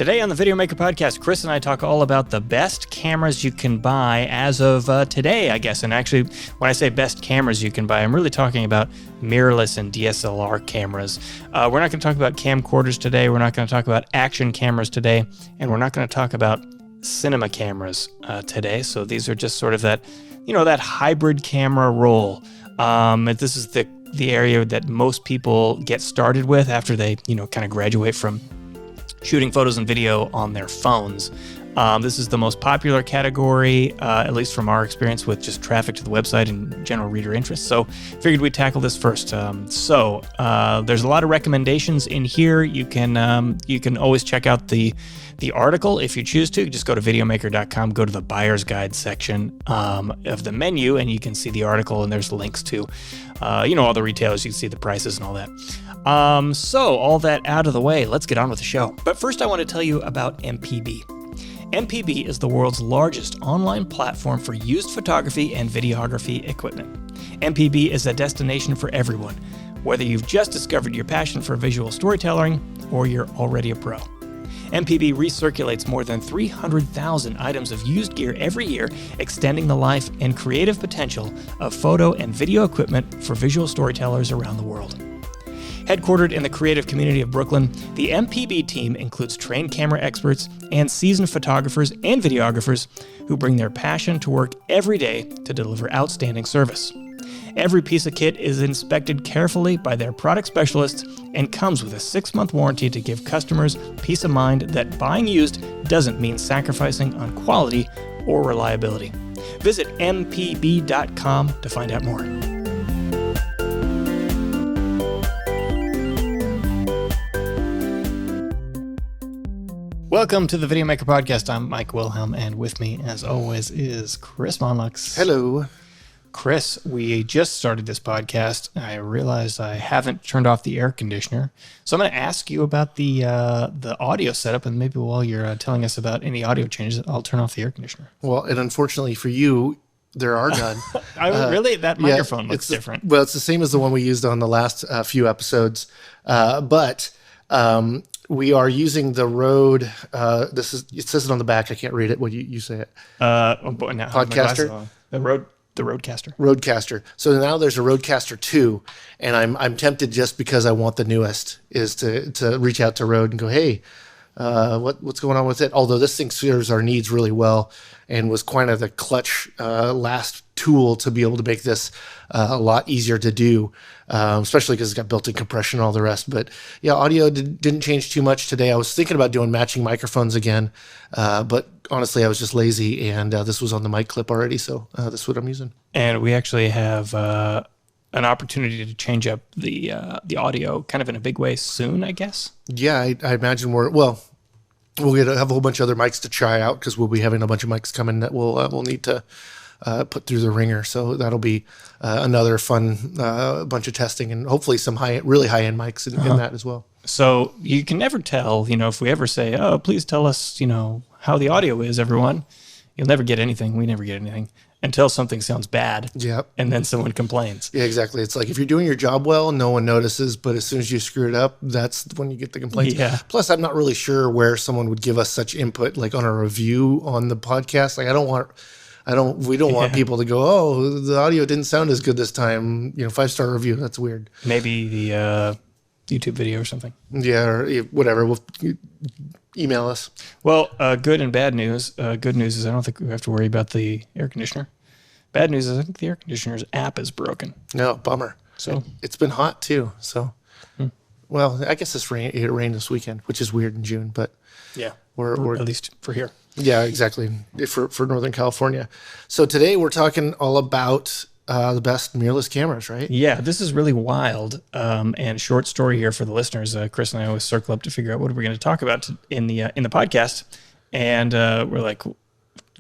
Today on the Videomaker Podcast, Chris and I talk all about the best cameras you can buy as of today, I guess. And actually, when I say best cameras you can buy, I'm really talking about mirrorless and DSLR cameras. We're not going to talk about camcorders today. We're not going to talk about action cameras today. And we're not going to talk about cinema cameras today. So these are just sort of that, that hybrid camera role. This is the area that most people get started with after they, kind of graduate from shooting photos and video on their phones. This is the most popular category, at least from our experience with just traffic to the website and general reader interest. So figured we'd tackle this first. There's a lot of recommendations in here. You can always check out the article if you choose to. Just go to videomaker.com, go to the buyer's guide section of the menu, and you can see the article, and there's links to all the retailers. You can see the prices and all that. So all that out of the way, let's get on with the show. But first I want to tell you about MPB. MPB is the world's largest online platform for used photography and videography equipment. MPB is a destination for everyone, whether you've just discovered your passion for visual storytelling or you're already a pro. MPB recirculates more than 300,000 items of used gear every year, extending the life and creative potential of photo and video equipment for visual storytellers around the world. Headquartered in the creative community of Brooklyn, the MPB team includes trained camera experts and seasoned photographers and videographers who bring their passion to work every day to deliver outstanding service. Every piece of kit is inspected carefully by their product specialists and comes with a 6-month warranty to give customers peace of mind that buying used doesn't mean sacrificing on quality or reliability. Visit mpb.com to find out more. Welcome to the Videomaker Podcast. I'm Mike Wilhelm, and with me, as always, is Chris Monlux. Hello. Chris, we just started this podcast. I realized I haven't turned off the air conditioner, so I'm going to ask you about the audio setup, and maybe while you're telling us about any audio changes, I'll turn off the air conditioner. Well, and unfortunately for you, there are none. Really? That microphone looks different. Well, it's the same as the one we used on the last few episodes, but we are using the Rode. It says it on the back. I can't read it. What you say it? Podcaster. The Rodecaster. Rodecaster. So now there's a Rodecaster 2, and I'm tempted, just because I want the newest, is to reach out to Rode and go, hey, what's going on with it? Although this thing serves our needs really well and was kind of the clutch last tool to be able to make this a lot easier to do, especially because it's got built-in compression and all the rest. But yeah, audio didn't change too much today. I was thinking about doing matching microphones again, but honestly, I was just lazy, and this was on the mic clip already, so this is what I'm using. And we actually have an opportunity to change up the audio kind of in a big way soon, I guess. Yeah, I imagine we'll have a whole bunch of other mics to try out, because we'll be having a bunch of mics coming that we'll need to put through the ringer. So that'll be another fun bunch of testing, and hopefully some really high-end mics in that as well. So you can never tell, if we ever say, oh, please tell us, how the audio is, everyone. You'll never get anything. We never get anything until something sounds bad. Yep. And then someone complains. Yeah, exactly. It's like if you're doing your job well, no one notices, but as soon as you screw it up, that's when you get the complaints. Yeah. Plus, I'm not really sure where someone would give us such input, like on a review on the podcast. Like we don't want people to go, oh, the audio didn't sound as good this time. 5-star review. That's weird. Maybe the YouTube video or something. Yeah, or whatever. We'll email us. Well, good and bad news. Good news is I don't think we have to worry about the air conditioner. Bad news is I think the air conditioner's app is broken. No, bummer. So it's been hot too. So, well, I guess it rained this weekend, which is weird in June, but yeah, we're at least for here. Yeah, exactly. For Northern California. So today we're talking all about the best mirrorless cameras, right? Yeah, this is really wild. And short story here for the listeners. Chris and I always circle up to figure out what we're going to talk about in the podcast, and we're like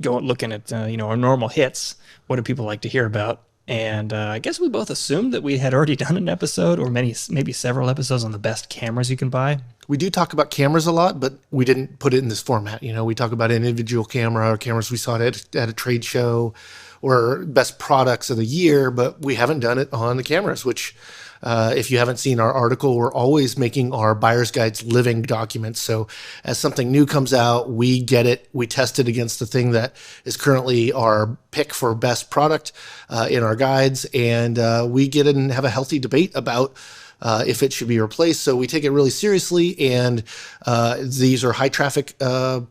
looking at our normal hits. What do people like to hear about? And I guess we both assumed that we had already done an episode, or maybe several episodes, on the best cameras you can buy. We do talk about cameras a lot, but we didn't put it in this format. We talk about an individual camera or cameras we saw at a trade show, or best products of the year, but we haven't done it on the cameras, which If you haven't seen our article, we're always making our buyer's guides living documents. So as something new comes out, we get it, we test it against the thing that is currently our pick for best product in our guides, and we get in and have a healthy debate about if it should be replaced. So we take it really seriously, and these are high traffic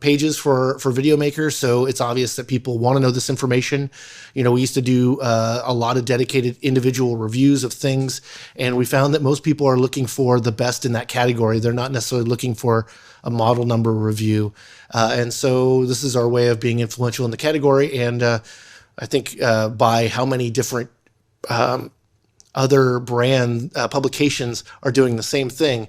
pages for Videomaker. So it's obvious that people want to know this information. You know, we used to do a lot of dedicated individual reviews of things, and we found that most people are looking for the best in that category. They're not necessarily looking for a model number review. And so this is our way of being influential in the category. And I think by how many different other brand publications are doing the same thing,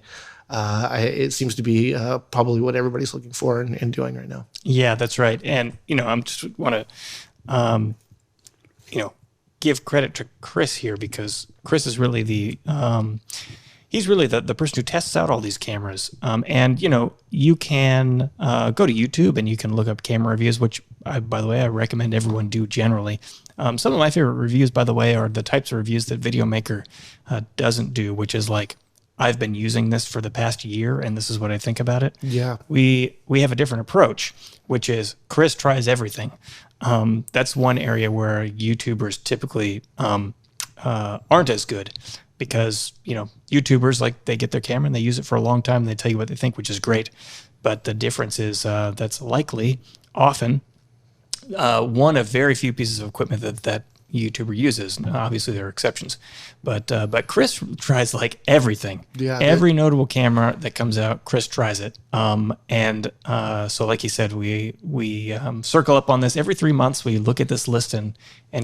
it seems to be probably what everybody's looking for and doing right now. Yeah, that's right. And, you know, I'm just want to, give credit to Chris here, because Chris is really he's really the person who tests out all these cameras. And, you know, you can go to YouTube and you can look up camera reviews, which, by the way, I recommend everyone do generally. Some of my favorite reviews, by the way, are the types of reviews that Videomaker doesn't do, which is like, I've been using this for the past year, and this is what I think about it. Yeah. We have a different approach, which is Chris tries everything. That's one area where YouTubers typically aren't as good, because, you know, YouTubers, like, they get their camera and they use it for a long time and they tell you what they think, which is great. But the difference is that's likely often one of very few pieces of equipment that YouTuber uses. Obviously, there are exceptions, but Chris tries like everything. Yeah, every notable camera that comes out, Chris tries it. So like you said, we circle up on this every 3 months. We look at this list and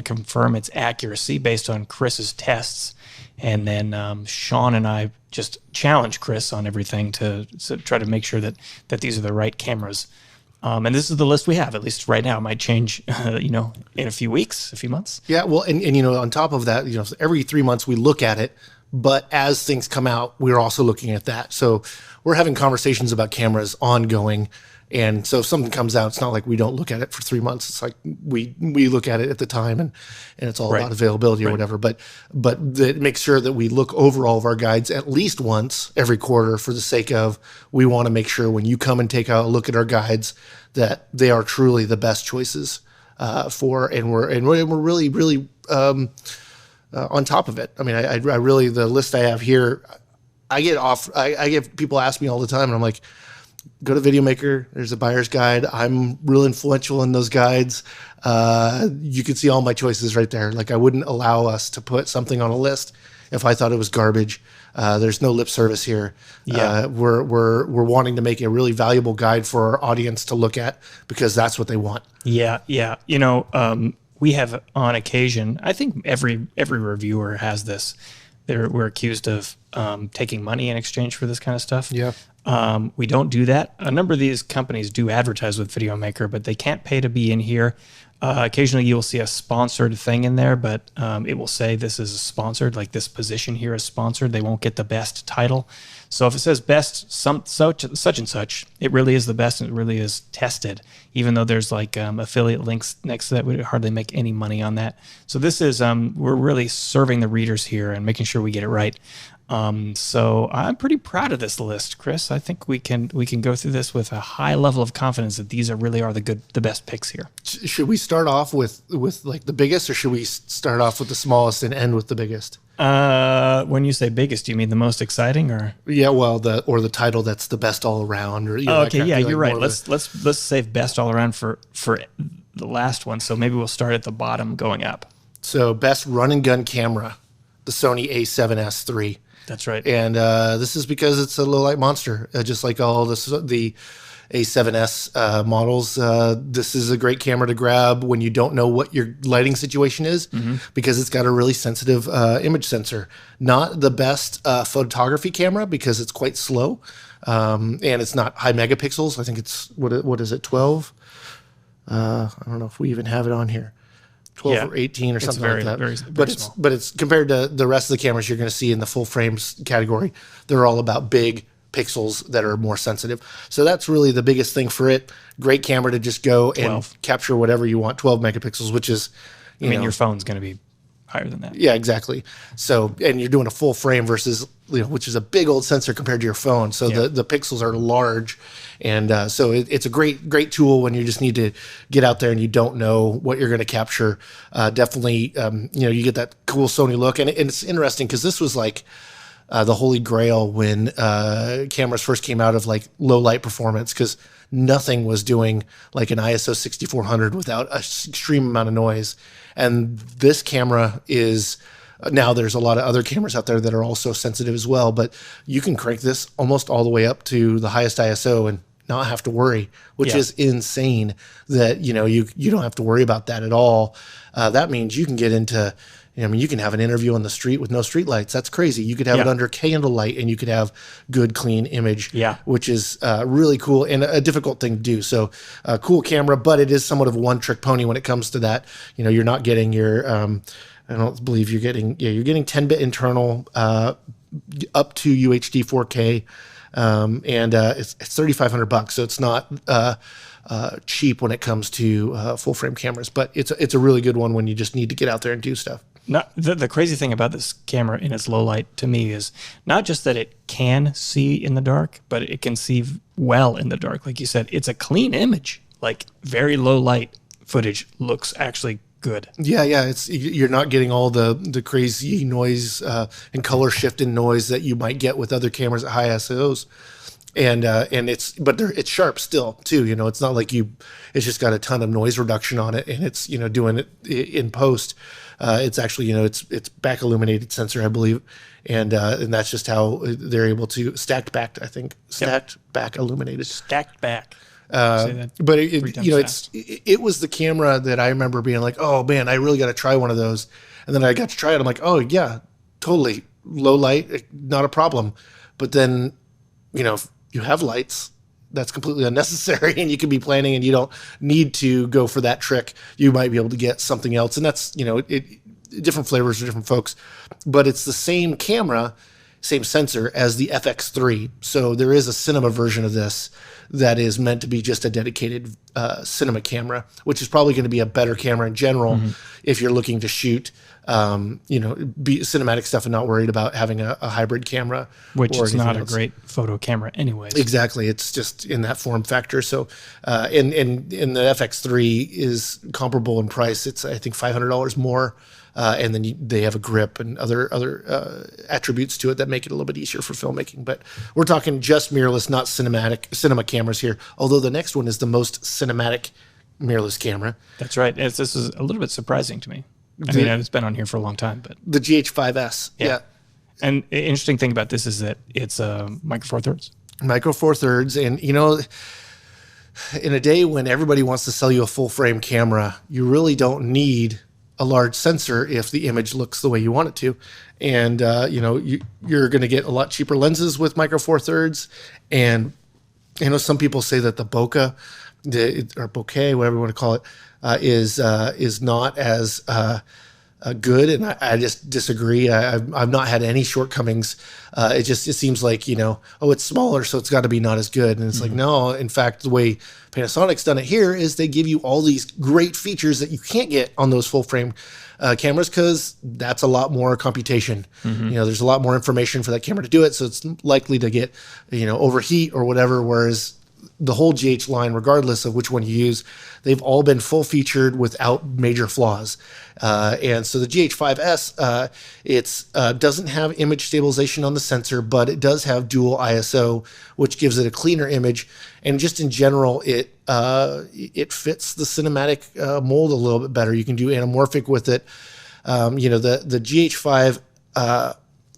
confirm its accuracy based on Chris's tests, and then Sean and I just challenge Chris on everything to try to make sure that these are the right cameras. And this is the list we have, at least right now. It might change, in a few weeks, a few months. Yeah, well, and on top of that, every 3 months we look at it, but as things come out, we're also looking at that. So we're having conversations about cameras ongoing. And so if something comes out, it's not like we don't look at it for 3 months. It's like we look at it at the time, and it's all about availability or whatever. But it makes sure that we look over all of our guides at least once every quarter, for the sake of, we want to make sure when you come and take a look at our guides that they are truly the best choices and we're really, really on top of it. I mean, I really, the list I have here, I get people ask me all the time, and I'm like, go to Videomaker. There's a buyer's guide. I'm real influential in those guides. You can see all my choices right there. Like, I wouldn't allow us to put something on a list if I thought it was garbage. There's no lip service here. Yeah. We're wanting to make a really valuable guide for our audience to look at, because that's what they want. Yeah. We have on occasion, I think every reviewer has this. We're accused of taking money in exchange for this kind of stuff. Yeah. We don't do that. A number of these companies do advertise with Videomaker, but they can't pay to be in here. Occasionally you will see a sponsored thing in there, but it will say this is sponsored, like this position here is sponsored. They won't get the best title. So if it says best such and such, it really is the best, and it really is tested, even though there's like affiliate links next to that. We hardly make any money on that. So this is, we're really serving the readers here and making sure we get it right. So I'm pretty proud of this list, Chris. I think we can go through this with a high level of confidence that these really are the best picks here. Should we start off with like the biggest, or should we start off with the smallest and end with the biggest? When you say biggest, do you mean the most exciting, or? Yeah, well, the title that's the best all around, or okay, yeah, you're right. Let's save best all around for the last one. So maybe we'll start at the bottom going up. So best run and gun camera, the Sony A7s3. That's right. And this is because it's a low light monster, just like all the A7S models. This is a great camera to grab when you don't know what your lighting situation is, because it's got a really sensitive image sensor. Not the best photography camera, because it's quite slow, and it's not high megapixels. I think it's, what is it, 12? I don't know if we even have it on here. 12 or 18 or something like that. Very small. But it's compared to the rest of the cameras you're going to see in the full frames category, they're all about big pixels that are more sensitive. So that's really the biggest thing for it. Great camera to just go and capture whatever you want. 12 megapixels, which is, your phone's going to be higher than that. Yeah, exactly. So, and you're doing a full frame versus, which is a big old sensor compared to your phone. So the pixels are large. And so it's a great tool when you just need to get out there and you don't know what you're going to capture. Definitely, you get that cool Sony look. And it's interesting because this was like the holy grail when cameras first came out of like low light performance, because nothing was doing like an ISO 6400 without an extreme amount of noise. And this camera is, now there's a lot of other cameras out there that are also sensitive as well, but you can crank this almost all the way up to the highest ISO and not have to worry, which is insane that, you don't have to worry about that at all. That means you can get into, you can have an interview on the street with no street lights. That's crazy. You could have it under candlelight and you could have good, clean image, which is really cool and a difficult thing to do. So cool camera, but it is somewhat of a one-trick pony when it comes to that. You're not getting your, I don't believe you're getting 10-bit internal up to UHD 4K. And it's $3,500, so it's not cheap when it comes to full frame cameras, but it's a really good one when you just need to get out there and do stuff. The crazy thing about this camera in its low light to me is not just that it can see in the dark, but it can see well in the dark. Like you said, it's a clean image. Like very low light footage looks actually good. Yeah. You're not getting all the crazy noise and color shift in noise that you might get with other cameras at high ISOs. And it's sharp still too. It's not like it's just got a ton of noise reduction on it and it's, doing it in post. It's actually, it's back illuminated sensor, I believe. And that's just how they're able to stacked back illuminated. Stacked back. But it was the camera that I remember being like, oh man, I really got to try one of those. And then I got to try it. I'm like, oh yeah, totally low light, not a problem. But then, if you have lights, that's completely unnecessary and you can be planning and you don't need to go for that trick. You might be able to get something else. And that's, different flavors for different folks, but it's the same camera, same sensor as the FX3. So there is a cinema version of this that is meant to be just a dedicated cinema camera, which is probably going to be a better camera in general if you're looking to shoot, be cinematic stuff and not worried about having a hybrid camera. Which is not a great photo camera anyways. Exactly. It's just in that form factor. So, and the FX3 is comparable in price. It's, I think, $500 more. And then they have a grip and other attributes to it that make it a little bit easier for filmmaking. But we're talking just mirrorless, not cinema cameras here. Although the next one is the most cinematic mirrorless camera. That's right. This is a little bit surprising to me. I mean, it's been on here for a long time, but the GH5S. Yeah. And the interesting thing about this is that it's a Micro Four Thirds. Micro Four Thirds, and in a day when everybody wants to sell you a full frame camera, you really don't need a large sensor if the image looks the way you want it to. And, you're going to get a lot cheaper lenses with Micro Four Thirds. And, some people say that the bokeh, or bokeh, whatever you want to call it, is not as good. And I just disagree. I've not had any shortcomings. It seems like, it's smaller, so it's got to be not as good. And it's like, no, in fact, the way Panasonic's done it here is they give you all these great features that you can't get on those full frame cameras, because that's a lot more computation. There's a lot more information for that camera to do it. So it's likely to get, overheat or whatever. Whereas the whole GH line, regardless of which one you use, they've all been full featured without major flaws. And so the GH5S, it doesn't have image stabilization on the sensor, but it does have dual ISO, which gives it a cleaner image. And just in general, it fits the cinematic mold a little bit better. You can do anamorphic with it. The GH5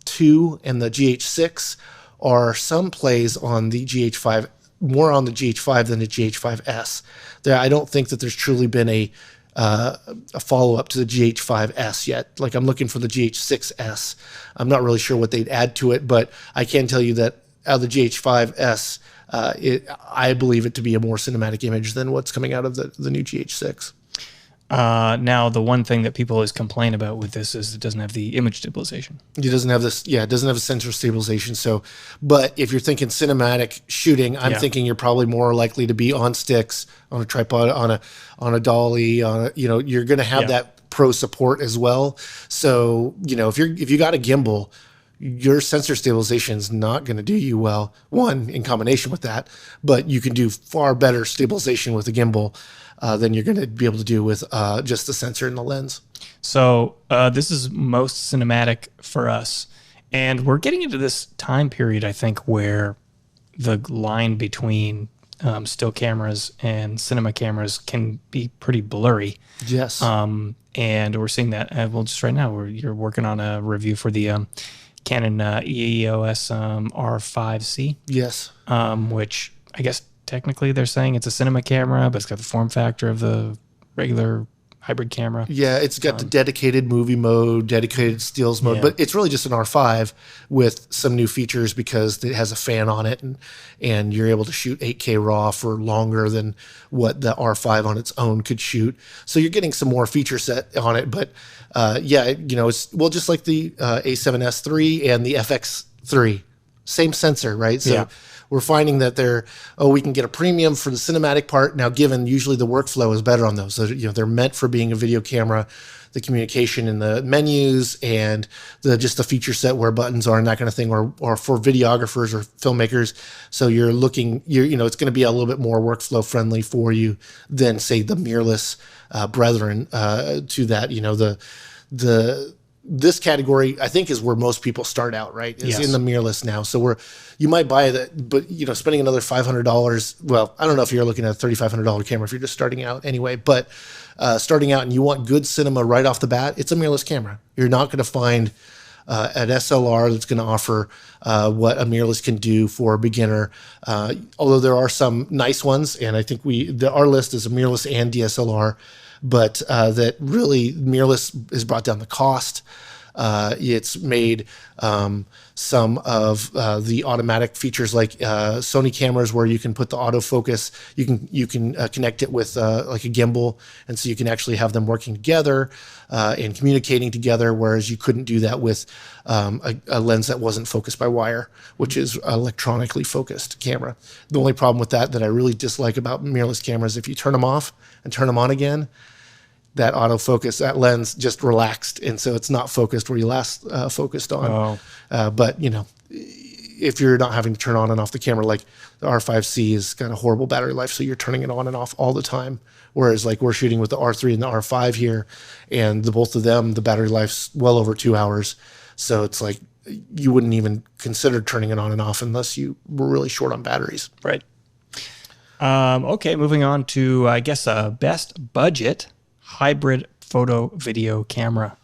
2 and the GH6 are some plays on the GH5, more on the GH5 than the GH5S. I don't think that there's truly been a follow-up to the GH5S yet. Like, I'm looking for the GH6S. I'm not really sure what they'd add to it, but I can tell you that out of the GH5S, I believe it to be a more cinematic image than what's coming out of the new GH6. Now, the one thing that people always complain about with this is it doesn't have the image stabilization. It doesn't have this. Yeah, it doesn't have a sensor stabilization. So, but if you're thinking cinematic shooting, I'm thinking you're probably more likely to be on sticks, on a tripod, on a dolly, you're going to have that pro support as well. So, if you got a gimbal, your sensor stabilization is not going to do you well, one, in combination with that, but you can do far better stabilization with a gimbal than you're going to be able to do with just the sensor and the lens. So this is most cinematic for us. And we're getting into this time period, I think, where the line between still cameras and cinema cameras can be pretty blurry. Yes. And we're seeing that. Well, just right now, you're working on a review for the Canon EOS R5C. Yes. Which I guess technically they're saying it's a cinema camera, but it's got the form factor of the regular hybrid camera. Yeah, it's got the dedicated movie mode, dedicated stills mode, but it's really just an R5 with some new features because it has a fan on it, and you're able to shoot 8K RAW for longer than what the R5 on its own could shoot. So you're getting some more feature set on it, but it's just like the A7s3 and the FX3, same sensor, right? So we're finding that we can get a premium for the cinematic part. Now, given usually the workflow is better on those. So, they're meant for being a video camera, the communication in the menus and just the feature set where buttons are and that kind of thing, or for videographers or filmmakers. So it's going to be a little bit more workflow friendly for you than, say, the mirrorless brethren to that. This category, I think, is where most people start out, right? Is in the mirrorless now. So you might buy that, but spending another $500. Well, I don't know if you're looking at a $3,500 camera if you're just starting out anyway. But starting out and you want good cinema right off the bat, it's a mirrorless camera. You're not going to find an SLR that's going to offer what a mirrorless can do for a beginner. Although there are some nice ones, and I think our list is a mirrorless and DSLR. But that really mirrorless has brought down the cost. It's made some of the automatic features like Sony cameras where you can put the autofocus. You can connect it with like a gimbal, and so you can actually have them working together and communicating together. Whereas you couldn't do that with a lens that wasn't focused by wire, which is electronically focused camera. The only problem with that I really dislike about mirrorless cameras, if you turn them off and turn them on again, that autofocus, that lens just relaxed, and so it's not focused where you last focused on. But if you're not having to turn on and off the camera, like the R5C has got a horrible battery life, so you're turning it on and off all the time. Whereas like we're shooting with the R3 and the R5 here, and both of them, the battery life's well over 2 hours. So it's like you wouldn't even consider turning it on and off unless you were really short on batteries. Right. Okay, moving on to, I guess, best budget hybrid photo video camera.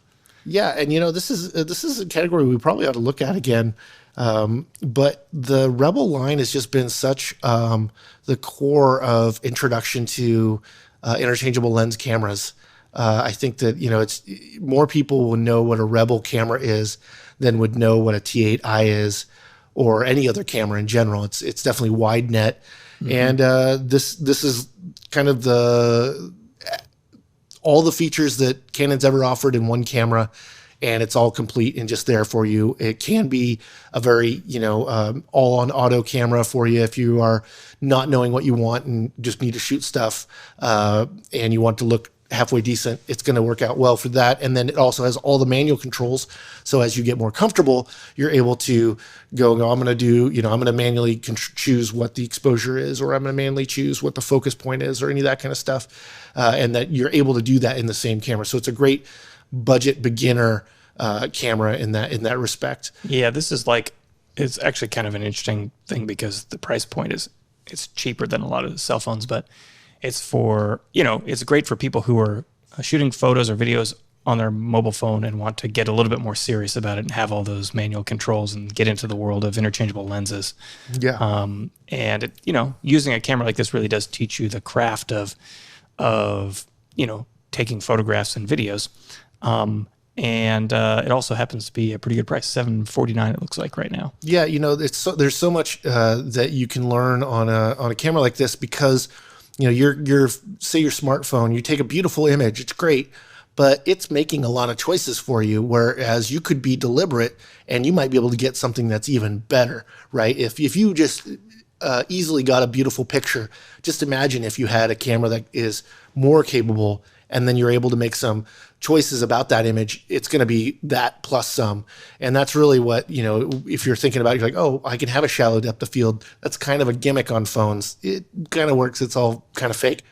Yeah, and this is a category we probably ought to look at again. But the Rebel line has just been such the core of introduction to interchangeable lens cameras. I think that it's more people will know what a Rebel camera is than would know what a T8i is, or any other camera in general. It's definitely wide net, and this is kind of all the features that Canon's ever offered in one camera, and it's all complete and just there for you. It can be a very, all on auto camera for you if you are not knowing what you want and just need to shoot stuff, and you want to look halfway decent. It's going to work out well for that. And then it also has all the manual controls. So as you get more comfortable, you're able to go, I'm going to do, I'm going to manually choose what the exposure is, or I'm going to manually choose what the focus point is, or any of that kind of stuff. And that you're able to do that in the same camera. So it's a great budget beginner camera in that respect. Yeah, this is it's actually kind of an interesting thing because the price point it's cheaper than a lot of cell phones, but it's for, it's great for people who are shooting photos or videos on their mobile phone and want to get a little bit more serious about it and have all those manual controls and get into the world of interchangeable lenses. Yeah. And it, using a camera like this really does teach you the craft of taking photographs and videos. And it also happens to be a pretty good price, $749 it looks like right now. Yeah, there's so much that you can learn on a camera like this because your say your smartphone, you take a beautiful image, it's great, but it's making a lot of choices for you, whereas you could be deliberate and you might be able to get something that's even better, right? If you just easily got a beautiful picture, just imagine if you had a camera that is more capable and then you're able to make some choices about that image, it's going to be that plus some. And that's really what, if you're thinking about it, you're like, oh, I can have a shallow depth of field. That's kind of a gimmick on phones. It kind of works. It's all kind of fake.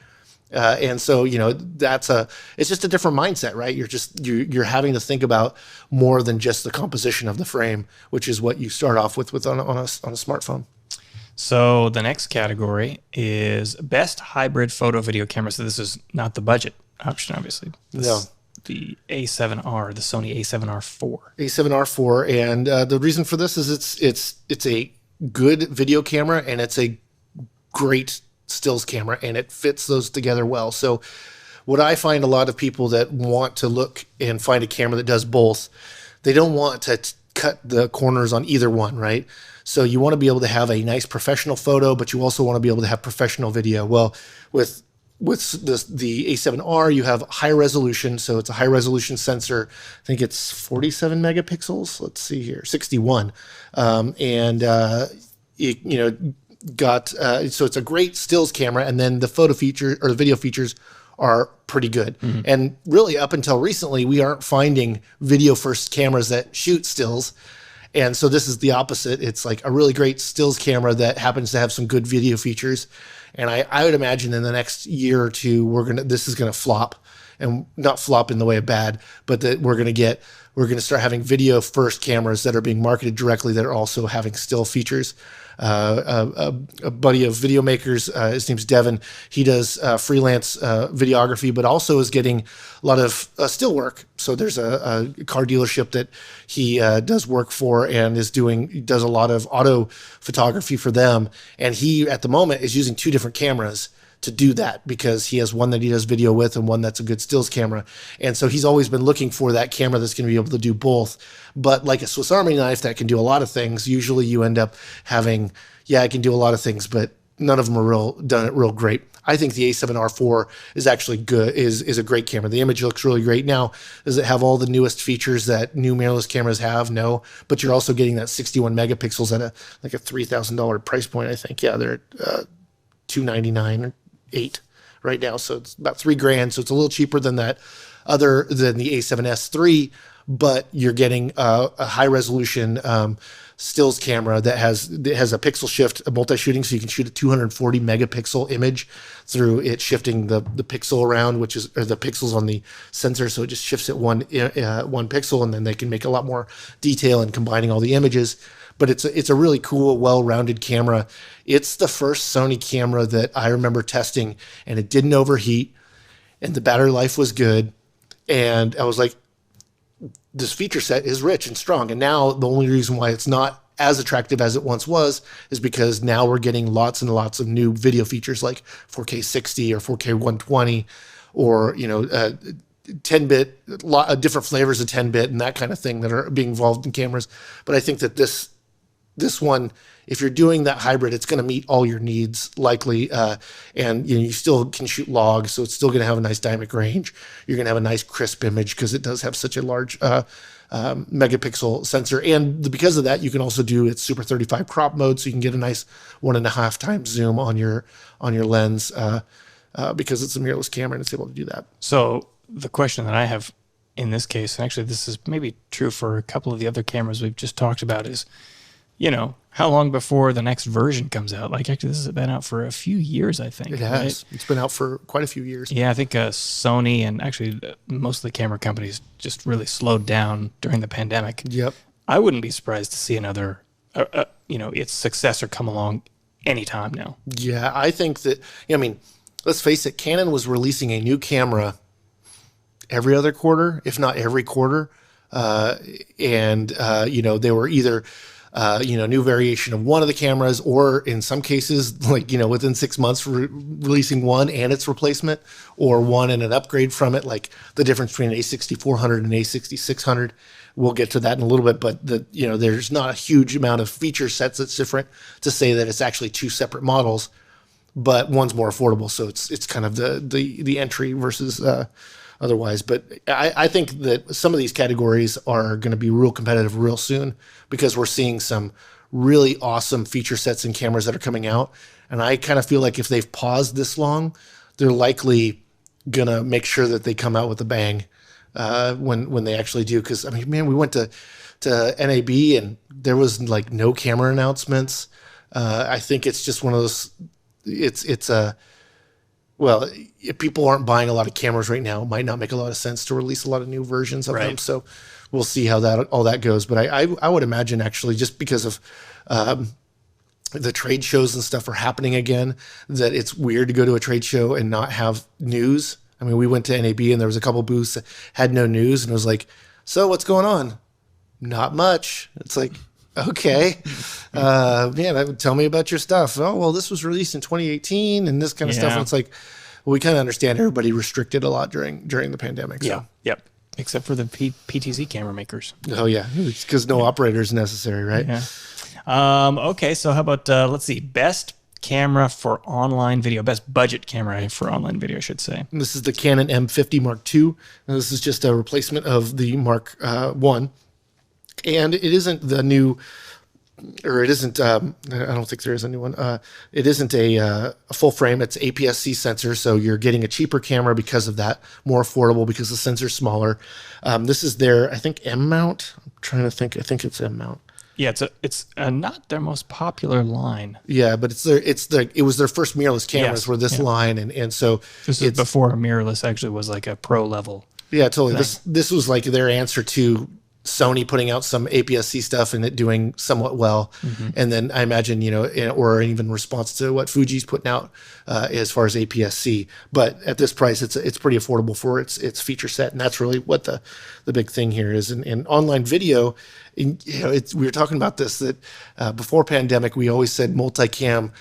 And so, it's just a different mindset, right? You're having to think about more than just the composition of the frame, which is what you start off with on a smartphone. So the next category is best hybrid photo video camera. So this is not the budget option, obviously. No. The A7R, the Sony A7R4. A7R4, and the reason for this is it's a good video camera and it's a great stills camera, and it fits those together well. So what I find a lot of people that want to look and find a camera that does both, they don't want to cut the corners on either one, right? So you want to be able to have a nice professional photo, but you also want to be able to have professional video. Well, with the A7R, you have high resolution, so it's a high resolution sensor. I think it's 47 megapixels. Let's see here, 61, so it's a great stills camera, and then the photo feature or the video features are pretty good. Mm-hmm. And really, up until recently, we aren't finding video first cameras that shoot stills. And so this is the opposite. It's like a really great stills camera that happens to have some good video features. And I would imagine in the next year or two, this is gonna flop, and not flop in the way of bad, but that we're gonna start having video first cameras that are being marketed directly that are also having still features. A buddy of Videomakers, his name's Devin. He does freelance videography, but also is getting a lot of still work. So there's a car dealership that he does work for and does a lot of auto photography for them. And he, at the moment, is using 2 different cameras to do that, because he has one that he does video with and one that's a good stills camera. And so he's always been looking for that camera that's going to be able to do both. But like a Swiss Army knife that can do a lot of things, usually you end up having, I can do a lot of things, but none of them are done it real great. I think the A7R4 is actually good, is a great camera. The image looks really great. Now, does it have all the newest features that new mirrorless cameras have? No, but you're also getting that 61 megapixels at a $3,000 price point, I think. Yeah, they're at $299 or $8 right now, so it's about $3,000. So it's a little cheaper than the A7S3, but you're getting a high resolution stills camera that has a pixel shift, a multi-shooting, so you can shoot a 240 megapixel image through it shifting the pixel around, or the pixels on the sensor, so it just shifts it one pixel, and then they can make a lot more detail in combining all the images. But it's a really cool, well-rounded camera. It's the first Sony camera that I remember testing, and it didn't overheat, and the battery life was good, and I was like, this feature set is rich and strong. And now the only reason why it's not as attractive as it once was is because now we're getting lots and lots of new video features like 4K 60 or 4K 120 or 10-bit, different flavors of 10-bit and that kind of thing that are being involved in cameras. But I think that this one, if you're doing that hybrid, it's going to meet all your needs likely, and you still can shoot logs, so it's still going to have a nice dynamic range. You're going to have a nice crisp image because it does have such a large megapixel sensor, and because of that, you can also do its Super 35 crop mode, so you can get a nice 1.5 times zoom on your lens because it's a mirrorless camera and it's able to do that. So the question that I have in this case, and actually this is maybe true for a couple of the other cameras we've just talked about, is how long before the next version comes out? Like, actually, this has been out for a few years, I think. It has. Right? It's been out for quite a few years. Yeah, I think Sony and actually most of the camera companies just really slowed down during the pandemic. Yep. I wouldn't be surprised to see another, its successor come along anytime now. Yeah, I think that, let's face it, Canon was releasing a new camera every other quarter, if not every quarter. They were either new variation of one of the cameras, or in some cases, within 6 months, releasing one and its replacement, or one and an upgrade from it, like the difference between an A6400 and an A6600. We'll get to that in a little bit, but there's not a huge amount of feature sets that's different to say that it's actually 2 separate models, but one's more affordable, so it's kind of the entry versus otherwise. But I think that some of these categories are going to be real competitive real soon, because we're seeing some really awesome feature sets and cameras that are coming out. And I kind of feel like if they've paused this long, they're likely gonna make sure that they come out with a bang when they actually do. Because I mean, man, we went to NAB and there was like no camera announcements. I think it's just one of those. It's a well, if people aren't buying a lot of cameras right now, it might not make a lot of sense to release a lot of new versions of them. So we'll see how all that goes. But I would imagine actually just because of the trade shows and stuff are happening again, that it's weird to go to a trade show and not have news. I mean, we went to NAB and there was a couple booths that had no news and it was like, so what's going on? Not much. It's like, okay. Tell me about your stuff. Oh, well, this was released in 2018 and this kind of stuff. And it's like, well, we kind of understand everybody restricted a lot during the pandemic. So. Yeah. Yep. Except for the PTZ camera makers. Oh, yeah. It's because no operator is necessary, right? Yeah. Okay. So how about, let's see, best camera for online video, best budget camera for online video, I should say. And this is the Canon M50 Mark II. And this is just a replacement of the Mark I. And it isn't the new, or it isn't, I don't think there is a new one. It isn't a full frame. It's APS-C sensor. So you're getting a cheaper camera because of that, more affordable because the sensor's smaller. This is their, I think, M mount. I'm trying to think. I think it's M mount. Yeah, it's not their most popular line. Yeah, but it was their first mirrorless cameras were this line, and so this is before mirrorless actually was like a pro level. Yeah, totally. This was like their answer to Sony putting out some APS-C stuff and it doing somewhat well. Mm-hmm. And then I imagine, or even response to what Fuji's putting out as far as APS-C. But at this price, it's pretty affordable for its feature set. And that's really what the big thing here is. In online video, we were talking about this, that before pandemic, we always said multicam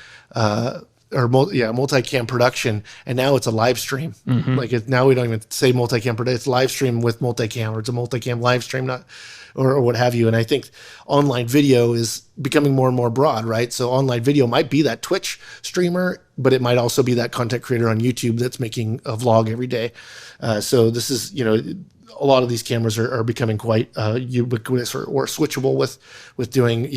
multicam production, and now it's a live stream. Mm-hmm. Now we don't even say multicam production; it's live stream with multicam, or it's a multicam live stream, or what have you. And I think online video is becoming more and more broad, right? So online video might be that Twitch streamer, but it might also be that content creator on YouTube that's making a vlog every day. So this is, a lot of these cameras are becoming quite ubiquitous or switchable with doing,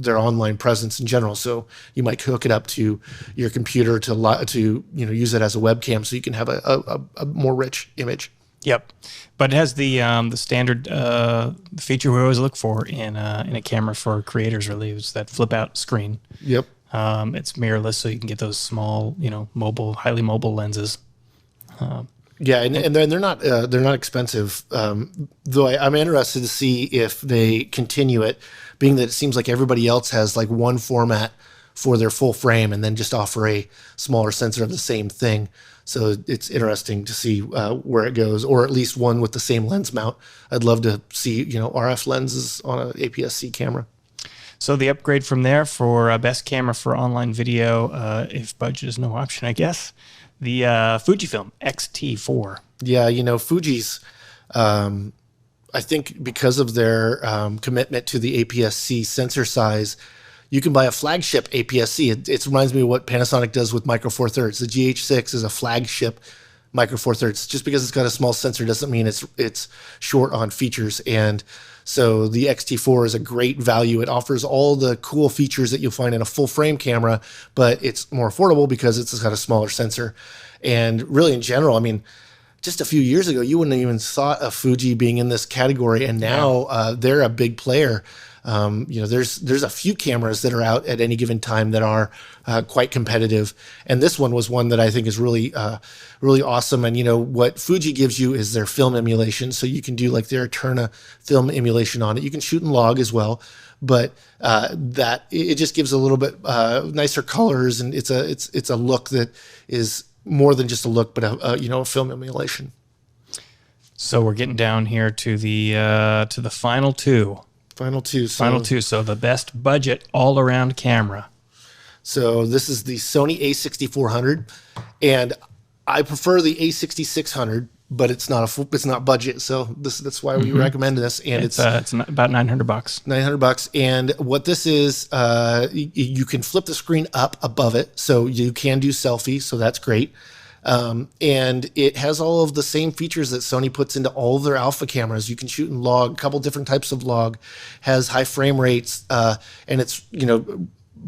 their online presence in general. So you might hook it up to your computer to use it as a webcam so you can have a more rich image. Yep, but it has the standard feature we always look for in a camera for creators. Really, is that flip out screen. Yep. It's mirrorless, so you can get those small, highly mobile lenses. Yeah, and they're not expensive. Though I'm interested to see if they continue it, being that it seems like everybody else has like one format for their full frame and then just offer a smaller sensor of the same thing. So it's interesting to see where it goes, or at least one with the same lens mount. I'd love to see RF lenses on an APS-C camera. So the upgrade from there for best camera for online video, if budget is no option, I guess. The Fujifilm Xt4. Yeah, Fuji's, I think because of their commitment to the APS-C sensor size, you can buy a flagship APS-C. It reminds me of what Panasonic does with Micro Four Thirds. The GH6 is a flagship Micro Four Thirds. Just because it's got a small sensor doesn't mean it's short on features. And so the Xt4 is a great value. It offers all the cool features that you'll find in a full frame camera, but it's more affordable because it's got a smaller sensor. And really in general, I mean, just a few years ago, you wouldn't have even thought of Fuji being in this category. And now they're a big player. There's a few cameras that are out at any given time that are quite competitive. And this one was one that I think is really, really awesome. And, what Fuji gives you is their film emulation. So you can do like their Eterna film emulation on it. You can shoot and log as well. But that it just gives a little bit nicer colors. And it's a look that is more than just a look, but a film emulation. So we're getting down here to the final two. Final two. So the best budget all-around camera. So this is the Sony A6400, and I prefer the A6600, but it's not budget. So that's why we recommend this. And it's about $900. $900. And what this is, you can flip the screen up above it, so you can do selfie. So that's great. And it has all of the same features that Sony puts into all of their alpha cameras. You can shoot and log, a couple different types of log, has high frame rates, and it's,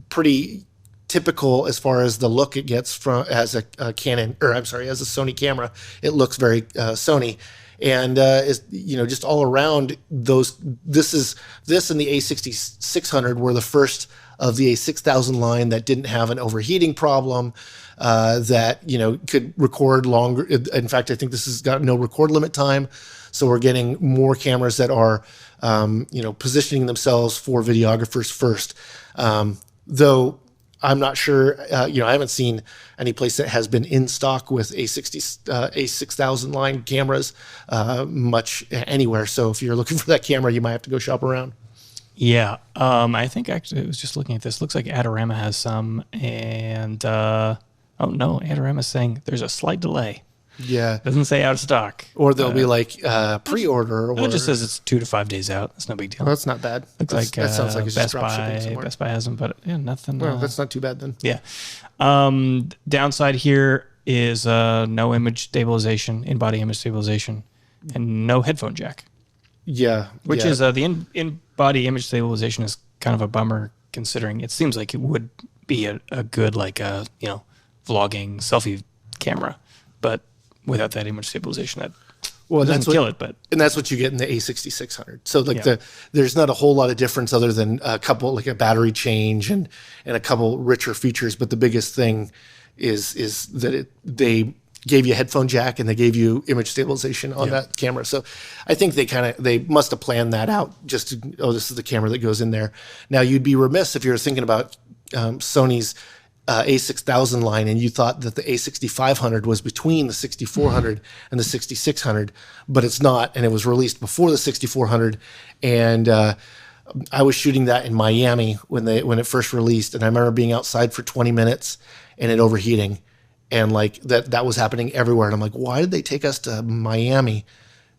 pretty typical as far as the look it gets from as a Canon, or I'm sorry, as a Sony camera. It looks very Sony, and is just all around those. This and the A6600 were the first of the A6000 line that didn't have an overheating problem. That could record longer. In fact, I think this has got no record limit time, so we're getting more cameras that are positioning themselves for videographers first. Though I'm not sure, I haven't seen any place that has been in stock with A6000 line cameras much anywhere. So if you're looking for that camera, you might have to go shop around. Yeah, I think actually I was just looking at this. Looks like Adorama has some, and oh no, Adorama's saying there's a slight delay. Yeah, doesn't say out of stock, or they'll be like pre-order. Or it just says it's 2 to 5 days out. That's no big deal. Well, that's not bad. Looks like that sounds like it's Best just drop shipping somewhere. Best Buy has them, but nothing. Well, that's not too bad then. Yeah. Downside here is no image stabilization, in-body image stabilization, and no headphone jack. Yeah, which is the in-body image stabilization is kind of a bummer, considering it seems like it would be a good vlogging selfie camera, but without that image stabilization, that doesn't kill it. But and that's what you get in the A6600. So there's not a whole lot of difference other than a couple, like a battery change and a couple richer features. But the biggest thing is that they gave you a headphone jack and they gave you image stabilization on that camera. So I think they must have planned that out just to, this is the camera that goes in there. Now you'd be remiss if you're thinking about Sony's A6000 line and you thought that the A6500 was between the 6400 and the 6600, but it's not. And it was released before the 6400. And I was shooting that in Miami when it first released. And I remember being outside for 20 minutes and it overheating. And like that was happening everywhere. And I'm like, why did they take us to Miami?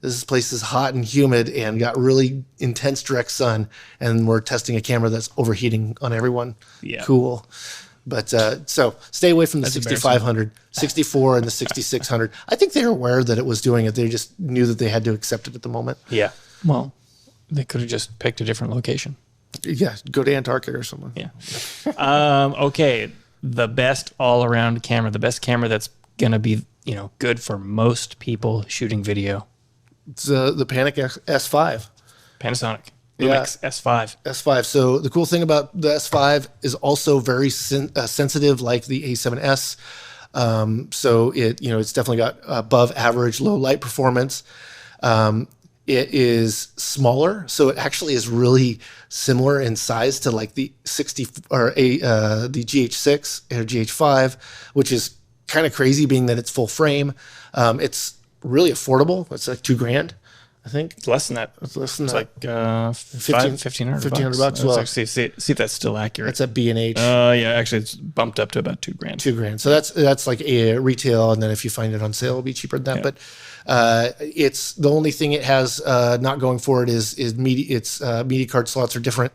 This place is hot and humid and got really intense direct sun. And we're testing a camera that's overheating on everyone. Yeah. Cool. But so stay away from the 6500, 64 and the 6600. I think they were aware that it was doing it. They just knew that they had to accept it at the moment. Yeah. Well, they could have just picked a different location. Yeah. Go to Antarctica or somewhere. Yeah. Okay. The best all-around camera, the best camera that's going to be, good for most people shooting video. It's the Panasonic S5. Panasonic. Lumix S5. S5. So the cool thing about the S5 is also very sensitive, like the A7S. So it's definitely got above average low light performance. It is smaller, so it actually is really similar in size to like the the GH6 or GH5, which is kind of crazy, being that it's full frame. It's really affordable. It's like $2,000, I think. It's less than that. It's less than it's that. Like $1,500 bucks. Well, let's actually see if that's still accurate. It's at B&H. Yeah, actually, it's bumped up to about $2,000. $2,000. So that's like a retail, and then if you find it on sale, it'll be cheaper than that. But it's the only thing it has not going for it is media. Its media card slots are different.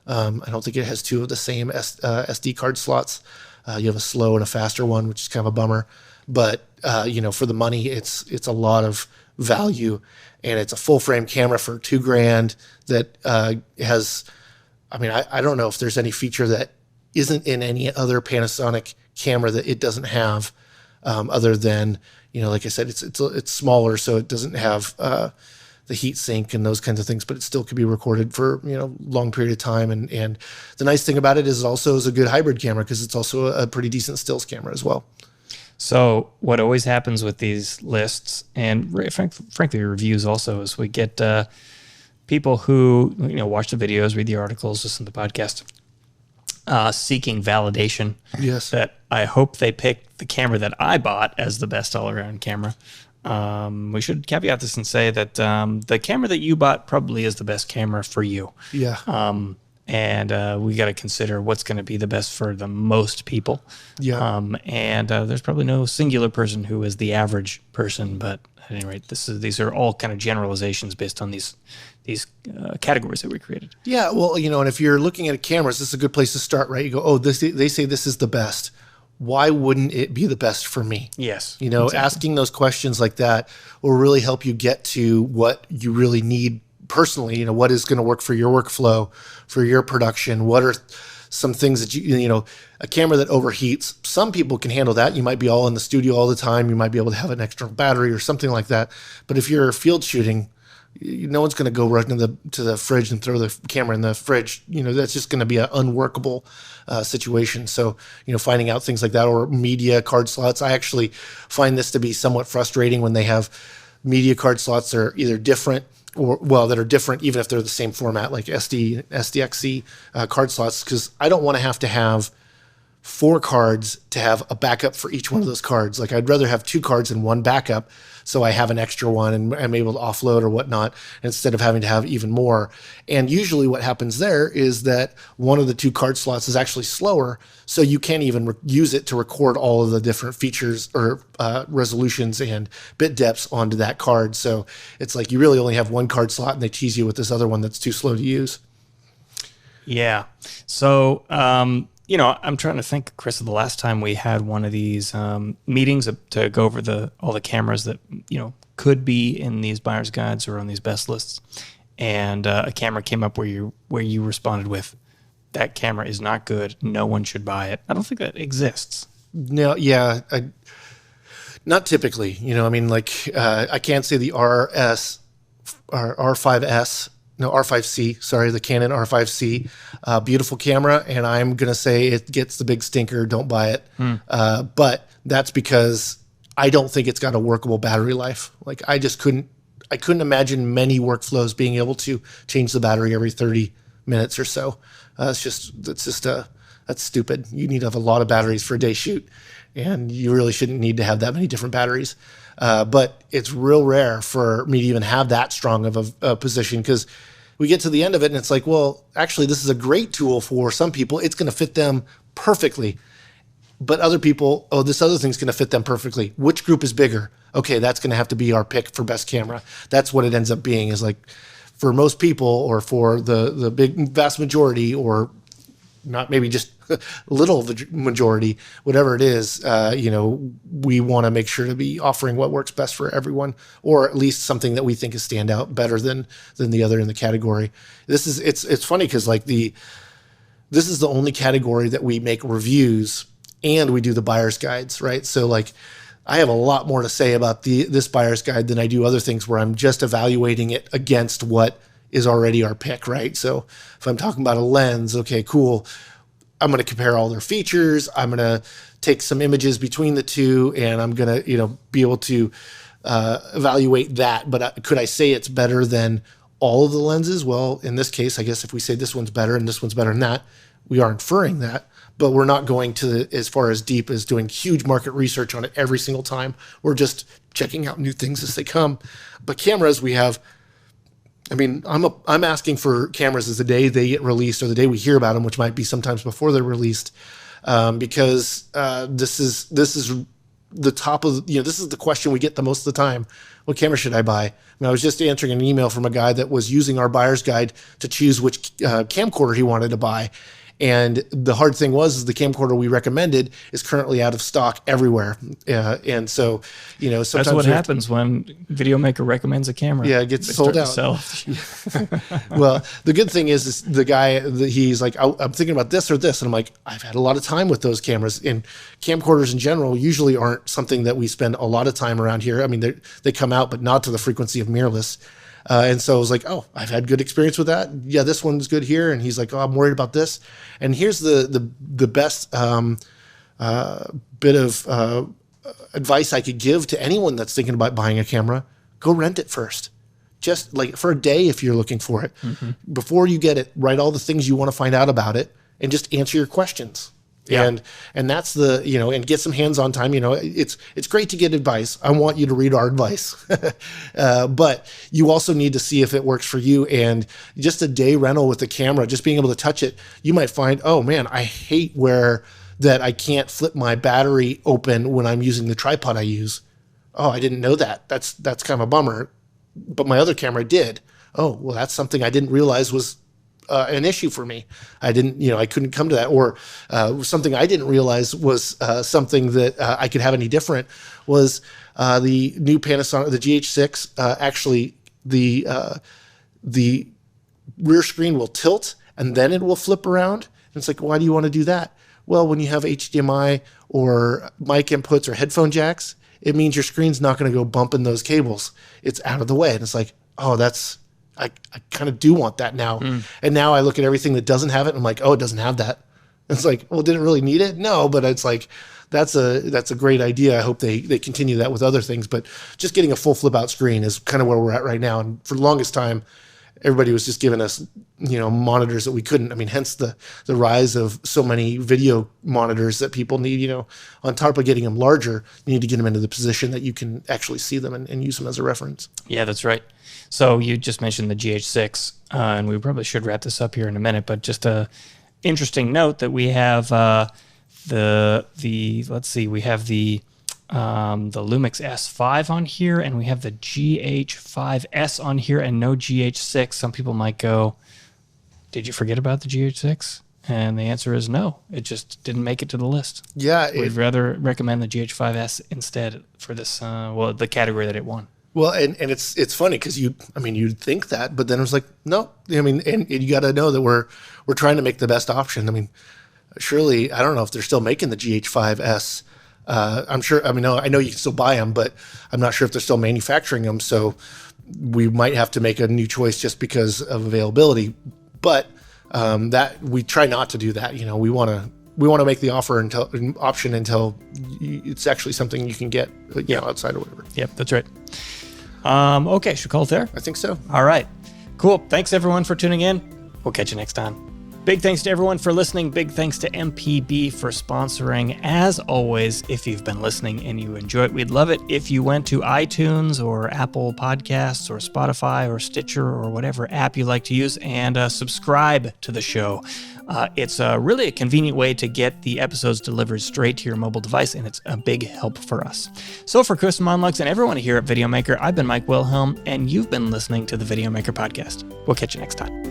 I don't think it has two of the same SD card slots. You have a slow and a faster one, which is kind of a bummer. But for the money, it's a lot of value, and it's a full frame camera for $2,000 that has. I mean, I don't know if there's any feature that isn't in any other Panasonic camera that it doesn't have, other than like I said, it's smaller, so it doesn't have the heat sink and those kinds of things, but it still could be recorded for long period of time. And the nice thing about it is it also is a good hybrid camera because it's also a pretty decent stills camera as well. So what always happens with these lists, and frankly reviews also, is we get people who watch the videos, read the articles, listen to the podcast, seeking validation. Yes. That I hope they pick the camera that I bought as the best all-around camera. We should caveat this and say that the camera that you bought probably is the best camera for you. Yeah. And we got to consider what's going to be the best for the most people. Yeah. And there's probably no singular person who is the average person, but at any rate, these are all kind of generalizations based on these categories that we created. Yeah. Well, and if you're looking at cameras, this is a good place to start, right? You go, they say this is the best. Why wouldn't it be the best for me? Yes. Exactly. Asking those questions like that will really help you get to what you really need personally. What is going to work for your workflow, for your production? What are some things that a camera that overheats. Some people can handle that. You might be all in the studio all the time. You might be able to have an external battery or something like that. But if you're field shooting, no one's going to go right to the fridge and throw the camera in the fridge. That's just going to be an unworkable situation. So, finding out things like that, or media card slots. I actually find this to be somewhat frustrating when they have media card slots that are either different that are different, even if they're the same format, like SDXC card slots, because I don't want to have 4 cards to have a backup for each one of those cards. Like, I'd rather have 2 cards and 1 backup, so I have an extra one and I'm able to offload or whatnot, instead of having to have even more. And usually what happens there is that one of the 2 card slots is actually slower, so you can't even use it to record all of the different features or resolutions and bit depths onto that card. So it's like you really only have 1 card slot, and they tease you with this other one that's too slow to use. Yeah. So, I'm trying to think, Chris, of the last time we had one of these meetings to go over all the cameras that, could be in these buyer's guides or on these best lists. And a camera came up where you responded with, that camera is not good. No one should buy it. I don't think that exists. No, yeah. Not typically, I can't say the R5C, sorry, the Canon R5C, beautiful camera, and I'm going to say it gets the big stinker, don't buy it. But that's because I don't think it's got a workable battery life. Like, I couldn't imagine many workflows being able to change the battery every 30 minutes or so. That's stupid. You need to have a lot of batteries for a day shoot, and you really shouldn't need to have that many different batteries. But it's real rare for me to even have that strong of a position, because we get to the end of it and it's like, well, actually, this is a great tool for some people. It's going to fit them perfectly. But other people, this other thing's going to fit them perfectly. Which group is bigger? Okay, that's going to have to be our pick for best camera. That's what it ends up being, is like, for most people, or for the big vast majority, or not maybe just little majority, whatever it is, we want to make sure to be offering what works best for everyone, or at least something that we think is stand out better than the other in the category. It's funny, because this is the only category that we make reviews and we do the buyer's guides, right? So like, I have a lot more to say about this buyer's guide than I do other things, where I'm just evaluating it against what is already our pick, right? So if I'm talking about a lens, okay, cool. I'm going to compare all their features. I'm going to take some images between the two, and I'm going to, be able to evaluate that. But could I say it's better than all of the lenses? Well, in this case, I guess if we say this one's better and this one's better than that, we are inferring that. But we're not going to as far as deep as doing huge market research on it every single time. We're just checking out new things as they come. But cameras, we have. I'm asking for cameras as the day they get released, or the day we hear about them, which might be sometimes before they're released, because this is the top of this is the question we get the most of the time. What camera should I buy? I was just answering an email from a guy that was using our buyer's guide to choose which camcorder he wanted to buy. And the hard thing was the camcorder we recommended is currently out of stock everywhere. And so, sometimes that's what happens when Videomaker recommends a camera. Yeah, it gets sold out. Well, the good thing is the guy, he's like, I'm thinking about this or this. And I'm like, I've had a lot of time with those cameras. And camcorders in general usually aren't something that we spend a lot of time around here. They come out, but not to the frequency of mirrorless. And so I was like, oh, I've had good experience with that. Yeah, this one's good here. And he's like, oh, I'm worried about this. And here's the best bit of advice I could give to anyone that's thinking about buying a camera. Go rent it first. Just like for a day if you're looking for it. Mm-hmm. Before you get it, write all the things you want to find out about it and just answer your questions. Yeah. And that's and get some hands-on time. It's great to get advice. I want you to read our advice. But you also need to see if it works for you. And just a day rental with the camera, just being able to touch it, you might find, oh man, I hate that I can't flip my battery open when I'm using the tripod I use. Oh, I didn't know that. That's kind of a bummer. But my other camera did. Oh, well, that's something I didn't realize was an issue for me. I couldn't come to that. Or something I didn't realize was something that I could have any different was the new Panasonic, the GH6. Actually, the rear screen will tilt and then it will flip around. And it's like, why do you want to do that? Well, when you have HDMI or mic inputs or headphone jacks, it means your screen's not going to go bumping those cables. It's out of the way. And it's like, oh, I kind of do want that now. And now I look at everything that doesn't have it, and I'm like, oh, it doesn't have that. And it's like, well, didn't really need it? No, but it's like, that's a great idea. I hope they continue that with other things. But just getting a full flip out screen is kind of where we're at right now. And for the longest time, everybody was just giving us, monitors that we couldn't. I mean, hence the rise of so many video monitors that people need. On top of getting them larger, you need to get them into the position that you can actually see them and use them as a reference. Yeah, that's right. So you just mentioned the GH6, and we probably should wrap this up here in a minute, but just a interesting note that we have we have the Lumix S5 on here, and we have the GH5S on here, and no GH6. Some people might go, did you forget about the GH6? And the answer is no. It just didn't make it to the list. Yeah. We'd rather recommend the GH5S instead for this, the category that it won. Well, and it's funny because you'd think that, but then it was like, no. And you got to know that we're trying to make the best option. I mean, surely, I don't know if they're still making the GH5S. I'm sure. I know you can still buy them, but I'm not sure if they're still manufacturing them. So we might have to make a new choice just because of availability. But that we try not to do that. We want to make the option until it's actually something you can get outside or whatever. Yep, that's right. Okay, should we call it there? I think so. All right. Cool. Thanks everyone for tuning in. We'll catch you next time. Big thanks to everyone for listening. Big thanks to MPB for sponsoring. As always, if you've been listening and you enjoy it, we'd love it if you went to iTunes or Apple Podcasts or Spotify or Stitcher or whatever app you like to use and subscribe to the show. It's really a convenient way to get the episodes delivered straight to your mobile device, and it's a big help for us. So for Chris Monlux and everyone here at Videomaker, I've been Mike Wilhelm, and you've been listening to the Videomaker Podcast. We'll catch you next time.